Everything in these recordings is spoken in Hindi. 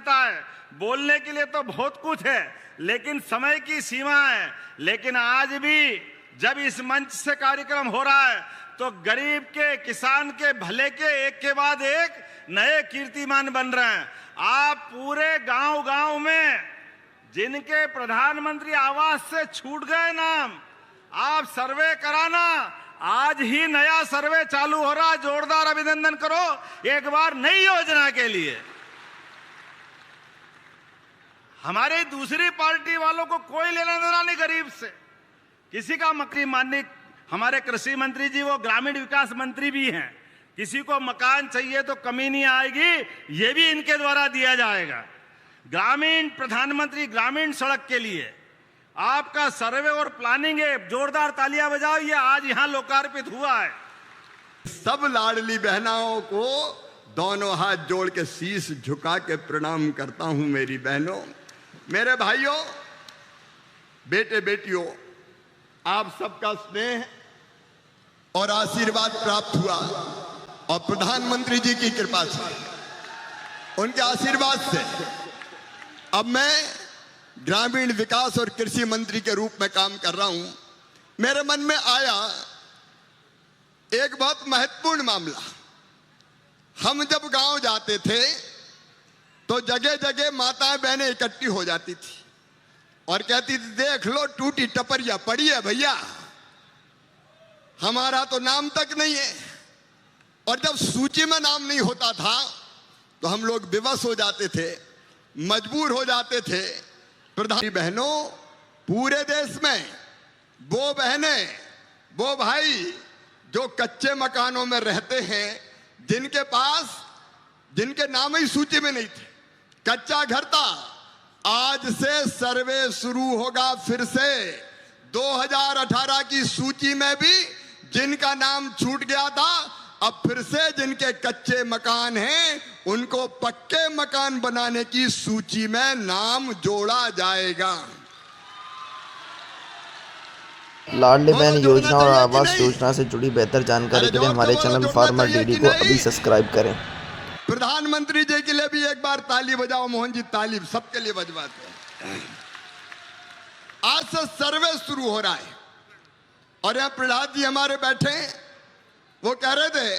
जाता है। बोलने के लिए तो बहुत कुछ है, लेकिन समय की सीमा है। लेकिन आज भी जब इस मंच से कार्यक्रम हो रहा है तो गरीब के, किसान के भले के एक के बाद एक नए कीर्तिमान बन रहे हैं। आप पूरे गांव-गांव में जिनके प्रधानमंत्री आवास से छूट गए नाम, आप सर्वे कराना। आज ही नया सर्वे चालू हो रहा है, जोरदार अभिनंदन करो एक बार नई योजना के लिए। हमारे दूसरी पार्टी वालों को कोई लेना देना नहीं गरीब से, किसी का माननीय हमारे कृषि मंत्री जी वो ग्रामीण विकास मंत्री भी हैं, किसी को मकान चाहिए तो कमी नहीं आएगी, ये भी इनके द्वारा दिया जाएगा। ग्रामीण प्रधानमंत्री ग्रामीण सड़क के लिए आपका सर्वे और प्लानिंग है, जोरदार तालियां बजाओ, ये आज यहां लोकार्पित हुआ है। सब लाडली बहनाओं को दोनों हाथ जोड़ के शीश झुका के प्रणाम करता हूं। मेरी बहनों, मेरे भाइयों, बेटे बेटियों, आप सबका स्नेह और आशीर्वाद प्राप्त हुआ और प्रधानमंत्री जी की कृपा से, उनके आशीर्वाद से अब मैं ग्रामीण विकास और कृषि मंत्री के रूप में काम कर रहा हूं। मेरे मन में आया एक बहुत महत्वपूर्ण मामला। हम जब गांव जाते थे तो जगह जगह माताएं बहनें इकट्ठी हो जाती थी और कहती थी, देख लो टूटी टपरिया पड़ी है भैया, हमारा तो नाम तक नहीं है। और जब सूची में नाम नहीं होता था तो हम लोग विवश हो जाते थे, मजबूर हो जाते थे। प्रधान बहनों, पूरे देश में वो बहनें, वो भाई जो कच्चे मकानों में रहते हैं, जिनके नाम ही सूची में नहीं थे, कच्चा घर था, आज से सर्वे शुरू होगा फिर से। 2018 की सूची में भी जिनका नाम छूट गया था, अब फिर से जिनके कच्चे मकान हैं उनको पक्के मकान बनाने की सूची में नाम जोड़ा जाएगा। लाडली बहन योजना और आवास योजना से जुड़ी बेहतर जानकारी के लिए हमारे चैनल फार्मर डीडी को अभी सब्सक्राइब करें। प्रधानमंत्री जी के लिए भी एक बार ताली बजाओ। मोहन जी ताली सबके लिए बजवाते हैं। आज से सर्वे शुरू हो रहा है और यहाँ प्रहलाद जी हमारे बैठे, वो कह रहे थे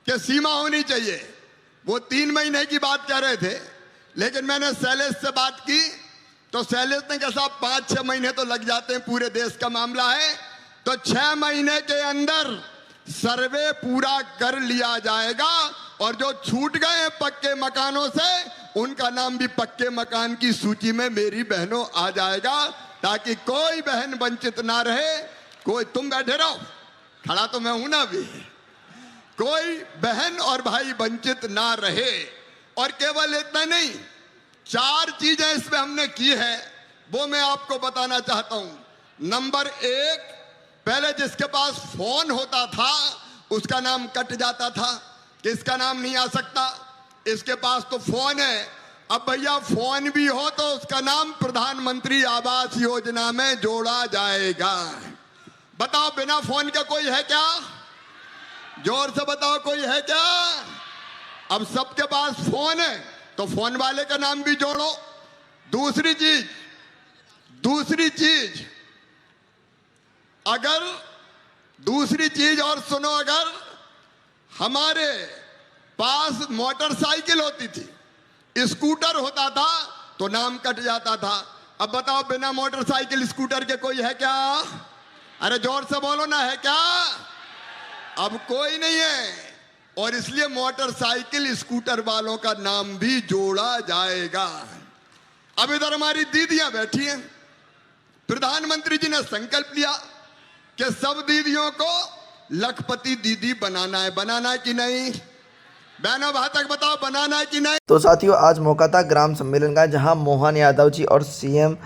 कि सीमा होनी चाहिए। वो 3 महीने की बात कह रहे थे, लेकिन मैंने शैलेश से बात की तो शैलेश ने कहा साहब 5-6 महीने तो लग जाते हैं, पूरे देश का मामला है, तो 6 महीने के अंदर सर्वे पूरा कर लिया जाएगा और जो छूट गए हैं पक्के मकानों से उनका नाम भी पक्के मकान की सूची में मेरी बहनों आ जाएगा, ताकि कोई बहन वंचित ना रहे। कोई, तुम बैठे रहो, खड़ा तो मैं हूं ना अभी, कोई बहन और भाई वंचित ना रहे। और केवल इतना नहीं, 4 चीजें इसमें हमने की है, वो मैं आपको बताना चाहता हूं। नंबर 1, पहले जिसके पास फोन होता था उसका नाम कट जाता था, किसका नाम नहीं आ सकता, इसके पास तो फोन है। अब भैया फोन भी हो तो उसका नाम प्रधानमंत्री आवास योजना में जोड़ा जाएगा। बताओ, बिना फोन के कोई है क्या? जोर से बताओ, कोई है क्या? अब सबके पास फोन है तो फोन वाले का नाम भी जोड़ो। दूसरी चीज और सुनो, अगर हमारे पास मोटरसाइकिल होती थी, स्कूटर होता था तो नाम कट जाता था। अब बताओ, बिना मोटरसाइकिल स्कूटर के कोई है क्या? अरे जोर से बोलो ना, है क्या? अब कोई नहीं है, और इसलिए मोटरसाइकिल स्कूटर वालों का नाम भी जोड़ा जाएगा। अब इधर हमारी दीदियां बैठी हैं। प्रधानमंत्री जी ने संकल्प लिया कि सब दीदियों को लखपति दीदी बनाना है कि नहीं? बहनों भाई तक बताओ, बनाना है कि नहीं? तो साथियों, आज मौका था ग्राम सम्मेलन का, जहां मोहन यादव जी और सीएम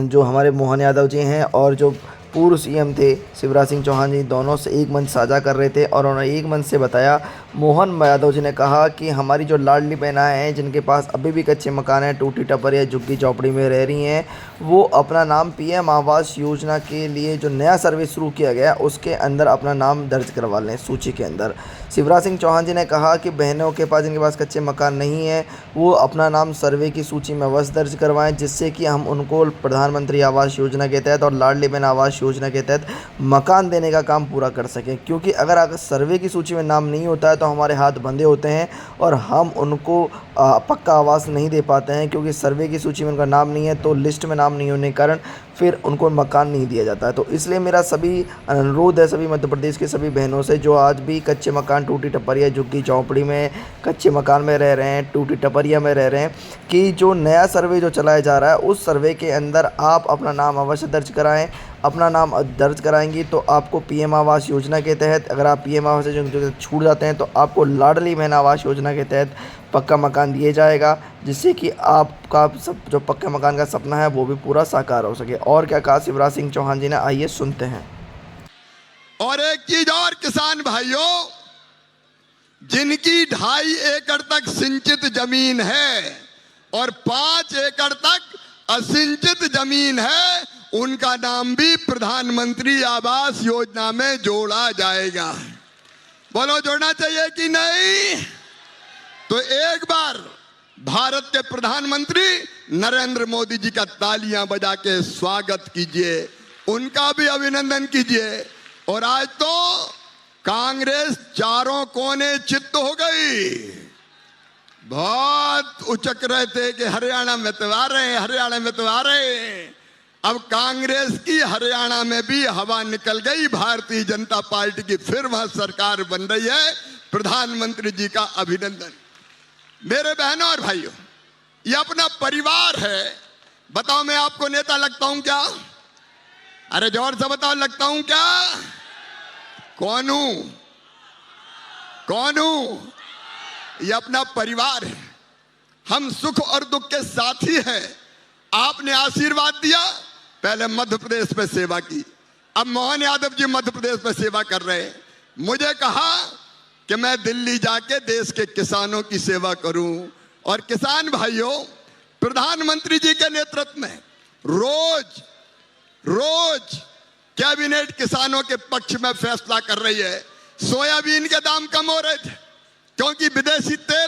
जो हमारे मोहन यादव जी हैं और जो पूर्व सीएम थे शिवराज सिंह चौहान जी, दोनों से एक मंच साझा कर रहे थे और उन्होंने एक मंच से बताया। मोहन यादव जी ने कहा कि हमारी जो लाडली बहनाएं हैं जिनके पास अभी भी कच्चे मकान हैं, टूटी टपर या झुग्गी झोपड़ी में रह रही हैं, वो अपना नाम पीएम आवास योजना के लिए जो नया सर्वे शुरू किया गया उसके अंदर अपना नाम दर्ज करवा लें सूची के अंदर। शिवराज सिंह चौहान जी ने कहा कि बहनों के पास जिनके पास कच्चे मकान नहीं है वो अपना नाम सर्वे की सूची में अवश्य दर्ज करवाएं, जिससे कि हम उनको प्रधानमंत्री आवास योजना के तहत और लाडली बहन आवास योजना के तहत मकान देने का काम पूरा कर सकें। क्योंकि अगर सर्वे की सूची में नाम नहीं होता है तो हमारे हाथ बंधे होते हैं और हम उनको पक्का आवास नहीं दे पाते हैं, क्योंकि सर्वे की सूची में उनका नाम नहीं है तो लिस्ट में नाम नहीं होने के कारण फिर उनको मकान नहीं दिया जाता है। तो इसलिए मेरा सभी अनुरोध है सभी मध्य प्रदेश के सभी बहनों से जो आज भी कच्चे मकान, टूटी टपरिया, झुग्गी झोंपड़ी में, कच्चे मकान में रह रहे हैं, टूटी टपरिया में रह रहे हैं, कि जो नया सर्वे जो चलाया जा रहा है उस सर्वे के अंदर आप अपना नाम अवश्य दर्ज कराएं। अपना नाम दर्ज कराएंगी तो आपको पीएम आवास योजना के तहत, अगर आप पीएम आवास योजना के तहत छूट जाते हैं तो आपको लाडली बहन आवास योजना के तहत पक्का मकान दिए जाएगा, जिससे कि आपका सब जो पक्का मकान का सपना है वो भी पूरा साकार हो सके। और क्या कहा शिवराज सिंह चौहान जी ने, आइए सुनते हैं। और एक चीज और किसान भाइयों, जिनकी 2.5 एकड़ तक सिंचित जमीन है और 5 एकड़ तक असिंचित जमीन है, उनका नाम भी प्रधानमंत्री आवास योजना में जोड़ा जाएगा। बोलो जोड़ना चाहिए कि नहीं? तो एक बार भारत के प्रधानमंत्री नरेंद्र मोदी जी का तालियां बजा के स्वागत कीजिए, उनका भी अभिनंदन कीजिए। और आज तो कांग्रेस चारों कोने चित्त हो गई। बहुत उचक रहे थे कि हरियाणा में तो आ रहे हैं, हरियाणा में तो आ रहे हैं। अब कांग्रेस की हरियाणा में भी हवा निकल गई, भारतीय जनता पार्टी की फिर वहां सरकार बन रही है। प्रधानमंत्री जी का अभिनंदन। मेरे बहनों और भाइयों, ये अपना परिवार है। बताओ मैं आपको नेता लगता हूं क्या? अरे जोर से बताओ, लगता हूं क्या? कौन हूं? कौन हूं? ये अपना परिवार है। हम सुख और दुख के साथी हैं। आपने आशीर्वाद दिया, पहले मध्य प्रदेश में सेवा की, अब मोहन यादव जी मध्य प्रदेश में सेवा कर रहे हैं। मुझे कहा कि मैं दिल्ली जाके देश के किसानों की सेवा करूं। और किसान भाइयों, प्रधानमंत्री जी के नेतृत्व में रोज कैबिनेट किसानों के पक्ष में फैसला कर रही है। सोयाबीन के दाम कम हो रहे थे क्योंकि विदेशी तेल